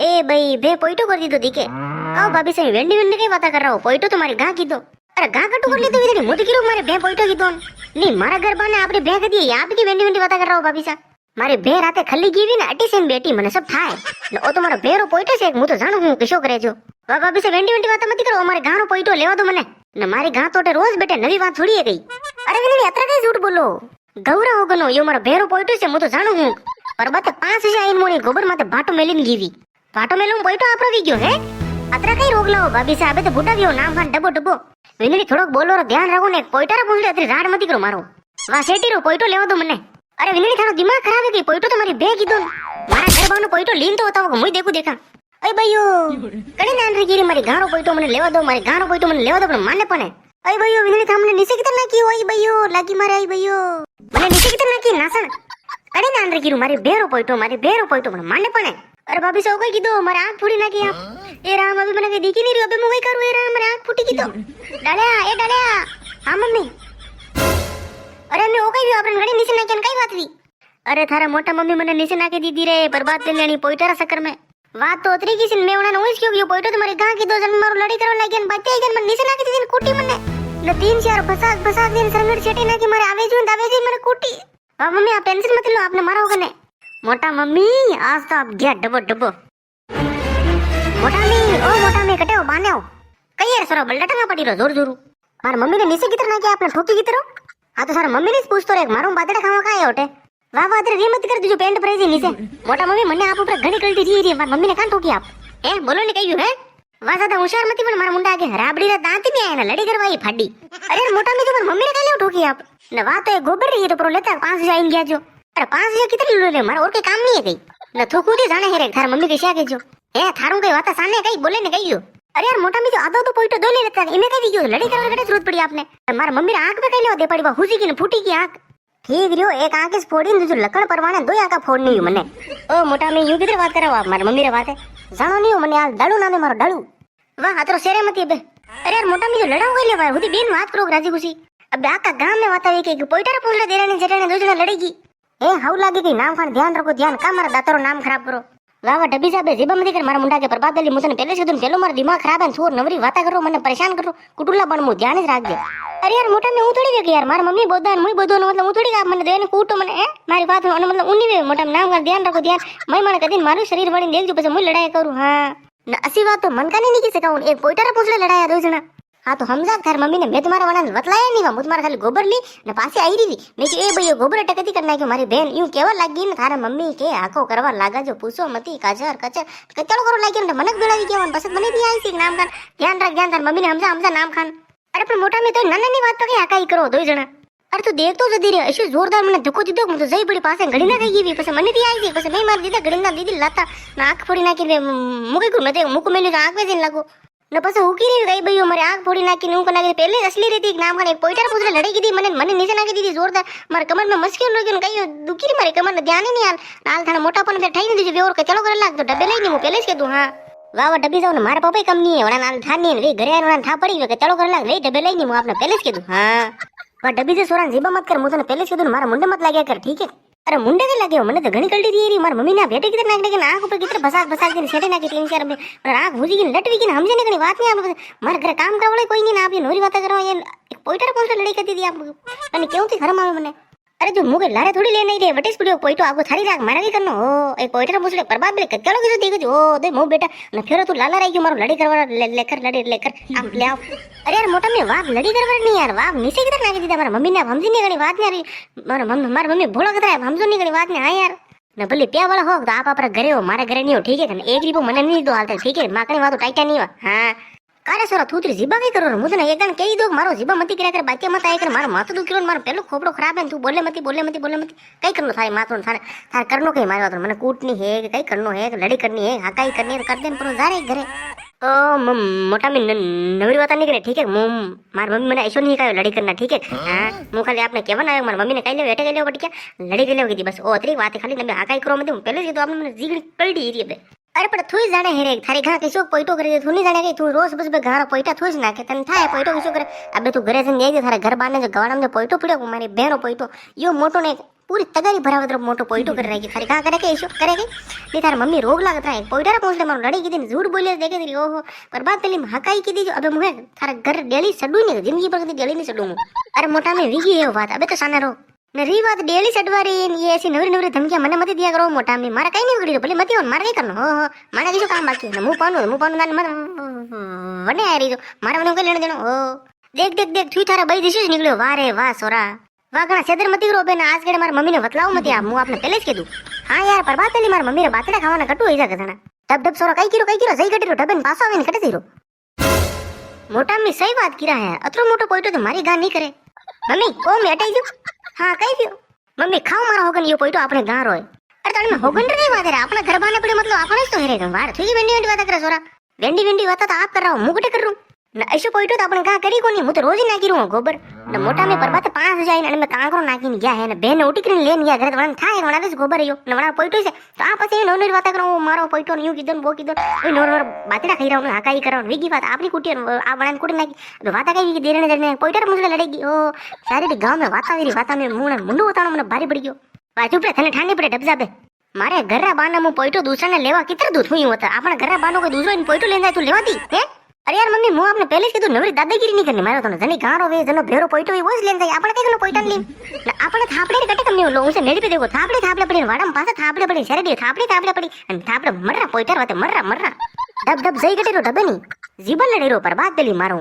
ए भाई बे पोइटो कर दी तो दिखे आओ भाभी से वेंडी वेंडी कई बात कर रहा हो पोइटो तुम्हारी गां की दो अरे गां कटू कर ली तो इधर मुझे किलो मारे बे पोइटो की दो नहीं मारा घर बाने आपने बे कर दिए आप की वेंडी वेंडी बात कर रहा हो भाभी सा मारे बे राते खल्ली गीवी ने अटी सेन बेटी मने सब थाए ने ओ तुम्हारो बेरो पोइटो से मु तो जानू हूं किशो करे जो वा भाभी से वेंडी वेंडी बात मत करो हमारे गां रो पोइटो लेवा दो मने ने मारी गां तोटे रोज बेटे नवी बात थोड़ी है गई अरे वेंडी अतरा कई झूठ बोलो गौरा होगनो यो मारो बेरो पोइटो से मु तो जानू हूं पर बात 5000 आइन मोनी गोबर माते भाटो मेलीन गीवी भाटो मेलूं पोइटो आपरो वी गयो है अतरा कई रोग लाओ भाभी से आबे तो बुड्ढा गयो नाम खान डबो डबो वेंडी थोड़ो बोलो रो ध्यान रखो ने पोइटा रे पूछ ले अतरी राड मत करो मारो वा सेटी रो पोइटो लेवा दो मने अरे विनली थारो दिमाग खराब है कि पोइटो तुम्हारी बे की दो मारा घर बानो पोइटो लीन तो होता होगा मुई देखू देखा अय भाईयो कड़ी नान रे गिरी मारी गारो पोइटो मने लेवा दो मारी गारो पोइटो मने लेवा दो पण माने पने अय भाईयो विनली थामने नीचे कितना ना की ओय भाईयो लागी मारे अय भाईयो मने नीचे कितना ना की नासन कड़ी नान रे गिरू मारी बेरो पोइटो पण माने पने अरे भाभी सो कोई कीधो मारे आंख फूटी ना की आप ए राम अभी मने के दिखी नहीं रही अबे मु कई करू ए राम मारे आंख फूटी कीधो डाल्या हां मम्मी अरे मैं ओ कई भी आपन घड़ी नीचे नाके कई बात हुई अरे थारा मोटा मम्मी मने नीचे नाके दीदी रे बर्बाद कर लेनी पोइटारा चक्कर में बात तो उतरी की सिन मैं उना नोइस क्यों पोइटो तुम्हारे गां की दो जन मारो लड़ी करो लागिन बाते जन मन नीचे नाके दीदी कुटी मने न 3-4 फसा दिन संगड़ छेटी ना की मारे आवे जो मने कुटी हां मम्मी आप टेंशन मत लो आपने मारा होगा ने मोटा मम्मी आज तो आप गया डबो डबो मोटा मी कटे हो बाने हो कई यार सरो बलडटा ना पड़ी रो जोर जोरू मार मम्मी ने नीचे कितर ना के आपने ठोकी कितर आ तो सारा मम्मी ने पूछ तो रे मारो बादड़ा खावा काए होटे वाह वाह तेरे मत कर दीजो पेंट प्राइज नीचे मोटा मम्मी मने आप ऊपर घणी गलती थी रे मम्मी ने कान ठोकी आप ए बोलो ने कहियो है वाह ज्यादा होशियार मती पण मारा मुंडा आगे राबड़ी रा दांत में आया ना लड़ी करवाई फाड़ी अरे मोटा में तो मम्मी ने काले ठोकी आप न वाह तो गोबर रही तो पर लेता 5000 आइन गया जो अरे 5000 कितनी लो ले मारा और के काम नहीं है कई न थोकू दे जाने है रे थार मम्मी के क्या के जो ए थारू कई बात साने कई बोले ने कहियो अरे यार मोटा में जो आदो तो पोइटो दो ले लेता इमे कई गयो लड़ी करवा के जरूरत पड़ी आपने मारा मम्मी रा आंख में कई ले दे पड़ी बा हुसी की ने फूटी की आंख ठीक रियो एक आंख इस फोड़ी ने जो लकड़ परवाने दो आंख फोड़नी हूं मने ओ मोटा में यू किधर बात कराओ आप मारी मम्मी रे बात है जानो नहीं हो मने आज डालू नाने मारो डालू वाह हातरो सेरे मती बे अरे यार मोटा में जो लड़ाओ गई ले भाई हुदी बेन बात करो राजी खुशी अब आका गांव में बात है कि पोइटारा पूछ ले देरानी जेठानी दो जना लड़ेगी ए हाउ लागे कि नाम खान ध्यान रखो ध्यान का मारा दातरो नाम खराब करो वाह डब्बी साहब जीबा मती कर मारा मुंडा के बर्बाद दली मुतने पहले से दिन पहलो मारा दिमाग खराब है छोर नवरी बात करो मने परेशान करो कुटुला बन मु ध्यान राख दे अरे यार मोटा में उतड़ी वे यार मार मम्मी बोदा मुई बोदो मतलब उतड़ी आप मने देने कूटो मने ए मारी बात मतलब उन्नी वे मोटा नाम का ध्यान रखो ध्यान मैं माने कदिन मारो शरीर बणी देख जो પછી मुई लड़ाई करू हां न असी बात तो मन का नहीं की सकाऊं एक पोइटारा पूछ ले लड़ाया दो जना हाँ तो हमजा थार मम्मी ने मैं तुम्हारा वाला बतलाया नहीं वा तुम्हारा खाली गोबर ली ने पासे आई रही मैं कि ए भैया गोबर टकती करना कि मारी बहन यूं केवा लागी ने थारा मम्मी के आको करवा लागा जो पूछो मती काजर कचर कचड़ो करो लागी ने मनक बेलावी केवन बस बने भी आई सी नाम खान ध्यान रख ध्यान थार मम्मी ने हमजा नाम खान अरे पर मोटा में तो नन्नी बात तो के आका ही करो दो जना अरे तो देख तो जदी रे ऐसे जोरदार मने धक्को दीदो मु तो जई बड़ी पासे घड़ी ना गई भी पसे मने भी आई थी पसे मैं मार दीदा घड़ी ना दीदी लाता नाक फोड़ी ना के मुके को मैं मुक में आंख में दिन लागो न पसे हुकी रे गई भईयो मारे आंख फोड़ी ना की नु कना के पहले असली रहती नाम खाने पोइटार पूछ ले लड़ेगी थी मने नीचे ना के दीदी जोरदार मारे कमर में मस्किन लगे कई दुखी रे मारे कमर में ध्यान ही नहीं आल नाल थाने मोटापन पे ठाई नहीं दीजिए और के चलो करे लाग तो डब्बे नहीं मु पहले से दूं हां वाह डब्बी जाओ ने मारे पापा कम नहीं है वना नाल थान नहीं रे घरे आना था पड़ी के चलो करे लाग रे डब्बे नहीं मु आपने पहले से दूं हां पर डब्बी से सोरा जीबा मत कर मु तने पहले से दूं मारा मुंडे मत लाग्या कर ठीक है अरे मुंडे के लगे मने तो घणी गलती थी री मार मम्मी ने बेटे किधर नाक के आंख ऊपर किधर बसा के छेटे ना के 3-4 में और आंख भूजी की लटवी की हमसे नहीं कनी बात नहीं आप मार घर काम करवाले कोई नहीं ना आप ये नोरी बात करो ये पोइटर कौन से लड़ी करती थी आप अने क्यों थी घर में मने अरे जो मुगे लारे थोड़ी ले नहीं रे वटिस पड़ियो पोइटो आपको थारी राख मारा की करनो ओ ए पोइटर मुसले बर्बाद ले कचलो की देखो ओ दे मो बेटा न फिर तू लाला रही मारो लड़ी करवा लेकर आप ले आओ अरे यार मोटा में वाप लड़ी करवा नहीं यार वाप नीचे किधर ना के दीदा मारा मम्मी ने हमजी नहीं गनी बात नहीं मारा मम्मी भोला कतरा है हमजो नहीं गनी बात नहीं हां यार न भले प्या वाला हो तो आप अपना घरे हो मारा घरे नहीं हो ठीक है एक रिपो मने नहीं दो हालता ठीक है माकनी वातो टाइटा नहीं हो हां कारे सोरा थूतरी जीबा के करो मुझे ना एकदम कई दो मारो जीबा मती करे कर बाकी मत आए कर मारो मातो दुख किलो मारो पहलो खोपड़ो खराब है तू बोले मती कई करनो थारे मातो थारे करनो कई मारे वातो मने कूटनी है कई करनो है लड़ी करनी है हकाई करनी है कर देन पर जा रे घरे ओ मोटा में नवरी बात नहीं करे ठीक है मार मम्मी मैंने ऐसो नहीं कहा लड़ी करना ठीक है हां मु खाली आपने केवन आयो मार मम्मी ने कही ले बेटे कही ले बट क्या लड़ी के ले बस ओ अतरी बात खाली नबे हकाई करो मत पहले से तो आपने मैंने जीगड़ी कल्डी री बे अरे पर थोई जाने हेरे थारे घा किसो पोइटो करे तू नहीं जाने के तू रोज बस बे घारा पोइटा थोई ना के तन थाए पोइटो किसो करे अबे तू घरे से नहीं थारे घर बाने जो गवाड़ा में पोइटो पड़ो मारी बेरो पोइटो यो मोटो ने पूरी तगारी भरावत मोटो पोइटो कर रही खाली कहाँ करे के इशू करे के नहीं तार मम्मी रोग लागत रहा है पोइटारा पहुंचले मारो लड़ी की दिन झूठ बोले देखे तेरी ओहो पर बात तेली हकाई की दी जो अबे मुझे थारा घर डेली सडू नहीं जिंदगी पर कभी डेली नहीं सडू अरे मोटा में वीगी है बात अबे तो साना रो ने री बात डेली सडवा रही ये ऐसी नवरी नवरी धमकियां मने मत दिया करो मोटा में मारा कहीं नहीं बिगड़ी भले मत हो मारा कहीं करना हो मारा किसो काम बाकी है मुंह पानो ना मत वने आ रही जो मारा वने को लेने देनो हो देख देख देख तू थारा बई दिशो निकलो वाह रे वाह सोरा वाह घना सेदर मत करो बेन आज के मारी मम्मी ने बतलाओ मत आ मु आपने पहले જ કીધું હા યાર પર બાત લી મારી મમ્મી રે બાતડા ખાવાના કટુ હોઈ જાય ઘણા ડબ ડબ સોરા કઈ કીરો જઈ ગટી રો ડબન પાસો આવીને કટે દીરો મોટા મી સહી વાત કીરા હે અતરો મોટો પોઈટો તો મારી ગાન નહીં કરે મમ્મી કોમ હટાઈ જો હા કઈ થયો મમ્મી ખાવ મારા હોગન યો પોઈટો આપણે ગાં રોય અરે તને હોગન રે વાત રે આપણા ઘર બાને પડ્યો મતલબ આપણે જ તો હેરે વાર થઈ વેંડી વેંડી વાત કરે સોરા વેંડી વાત તો આપ કર રહા હું મુકટે કર રહું ना ऐसो पोइटो तो अपन कहाँ करी कोनी मु तो रोज ही नाखी रहूं गोबर न मोटा में परबात 5 जाए न मैं कांकरो नाखी गया है न बेन उठी कर लेन गया घर वण थाए वणा दस गोबर यो न वणा पोइटो से तो आ पछी नो नो बात करो मारो पोइटो न्यू किदन वो किदन ओय नो नो बातड़ा खाई रहूं हाकाई करो वीगी बात आपनी कुटी आ वणा कुटी नाखी तो बात कई वीगी देरने देरने पोइटर मुझे लड़ेगी ओ सारी गांव में वाता में मुंह मुंडो बतानो મને ભારી પડી ગયો બાજુ पे થને ઠાંડી પડે ડબજા બે મારે ઘરના બાના મુ પોઈટો દૂસરાને લેવા કિતર દૂધ હુંયું હતા આપણા ઘરના બાનો કોઈ દૂસરો પોઈટો લેન જાય તું લેવાતી હે अरे यार मम्मी मु आपने पहले कीधु नवरी दादागिरी नहीं करनी मारो तो जनी गारो वे जनो भेरो पोइटो वो लेन जाय आपने कई पोइटन ली आपने थापड़े कटे कम लो उसे नेड़ी पे देखो थापड़े पड़ी वाडम पासा थापड़े पड़ी शरीर थापड़े पड़ी अन थापड़े मर्रा पोइटर वाते मर्रा डब डब जई कटे रो डबे नी जीवन लड़ी रो पर बात देली मारो